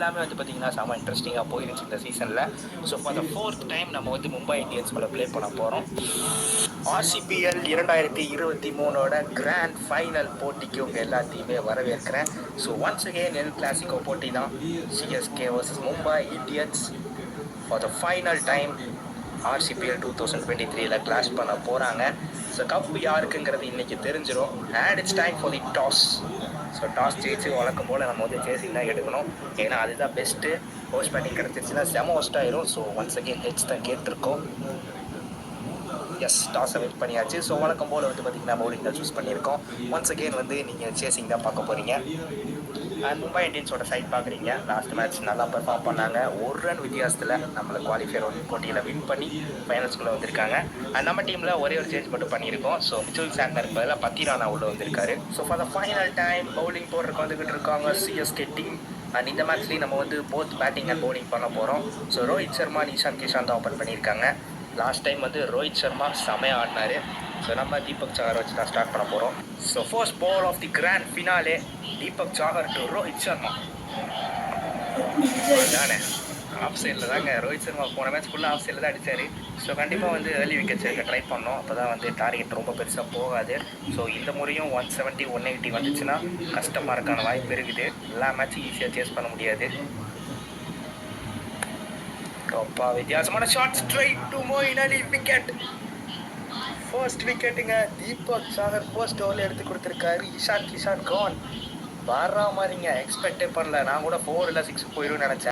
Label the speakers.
Speaker 1: எல்லாமே வந்து பார்த்தீங்கன்னா செம்ம இன்ட்ரெஸ்டிங்காக போயிருந்துச்சு இந்த சீசனில். So for the fourth time நம்ம வந்து மும்பை இந்தியன்ஸ் கூட ப்ளே பண்ண போகிறோம். RCPL 2023ஓட கிராண்ட் ஃபைனல் போட்டிக்கு உங்கள் எல்லாத்தையுமே வரவேற்கிறேன். So once again El Clasico போட்டி தான். CSK versus Mumbai Indians for the final time RCPL 2023ல கிளாஷ் பண்ண போகிறாங்க. ஸோ கப்பு யாருக்குங்கிறது இன்றைக்கி தெரிஞ்சிடும். And it's time for the toss. So toss ஜெயிச்சு வழக்கம் போல் நம்ம வந்து சேசிங் தான் எடுக்கணும். ஏன்னா அதுதான் பெஸ்ட்டு. ஹோஸ்ட் பேட்டிங் கிடச்சிருச்சுன்னா செம ஹோஸ்ட் ஆயிரும். ஸோ ஒன்ஸ் அகெயின் ஹெட்ஸ் தான் கேட்டிருக்கோம். எஸ், டாஸை வின் பண்ணியாச்சு. ஸோ வழக்கம் போல் வந்து பார்த்திங்கன்னா பவுலிங் தான் சூஸ் பண்ணியிருக்கோம். ஒன்ஸ் அகெயின் வந்து நீங்கள் சேசிங் தான் பார்க்க போகிறீங்க. அண்ட் மும்பை இந்தியன்ஸோட சைட் பார்க்குறீங்க. லாஸ்ட் மேட்ச் நல்லா பெர்ஃபார்ம் பண்ணாங்க. ஒரு ரன் வித்தியாசத்தில் நம்மளை குவாலிஃபயர் போட்டியில் வின் பண்ணி ஃபைனல்ஸ்குள்ளே வந்திருக்காங்க. அண்ட் நம்ம டீமில் ஒரே ஒரு சேஞ்ச் மட்டும் பண்ணியிருக்கோம். ஸோ மிச்சுல் சாண்டர் பதிலாக பத்திரானா உள்ள வந்திருக்காரு. So for the final time bowling போடுறதுக்கு வந்துக்கிட்டு இருக்காங்க CSK டீம். அண்ட் இந்த மேட்ச்லேயும் நம்ம வந்து போத் பேட்டிங் அண்ட் பவுலிங் பண்ண போகிறோம். ஸோ ரோஹித் சர்மா நிஷாந்த் கிஷான் தான் ஓப்பன் பண்ணியிருக்காங்க. லாஸ்ட் டைம் வந்து ரோஹித் சர்மா செமையாக ஆடினார். ஸோ நம்ம தீபக் சாகர் வச்சு தான் ஸ்டார்ட் பண்ண போகிறோம். So first ball of the grand finale, Deepak Chahar to Rohit Sharma. தானே ஆஃப் சைடில் தாங்க ரோஹித் சர்மா போன மேட்ச் ஃபுல்லாக ஆஃப் சைடில் தான் அடித்தார். ஸோ கண்டிப்பாக வந்து ஏர்லி விக்கெட்ஸ் எடுக்க ட்ரை பண்ணோம். அப்போ தான் வந்து டார்கெட் ரொம்ப பெருசாக போகாது. ஸோ இந்த முறையும் 170 180 வந்துச்சுன்னா கஷ்டமாக இருக்கான வாய்ப்பு இருக்குது. எல்லா மேட்சும் ஈஸியாக சேஸ் பண்ண முடியாது. அப்பா வித்தியாசமான shot straight to Moeen Ali, wicket. First விக்கெட்டுங்க. தீபக் சாகர் ஃபர்ஸ்ட் ஓவரில் எடுத்து கொடுத்துருக்காரு. இஷான் கிஷான் கான். வர்ற மாதிரிங்க, எக்ஸ்பெக்டே பண்ணல. நான் கூட 4 இல்லை 6 போயிடும்னு நினச்சேன்.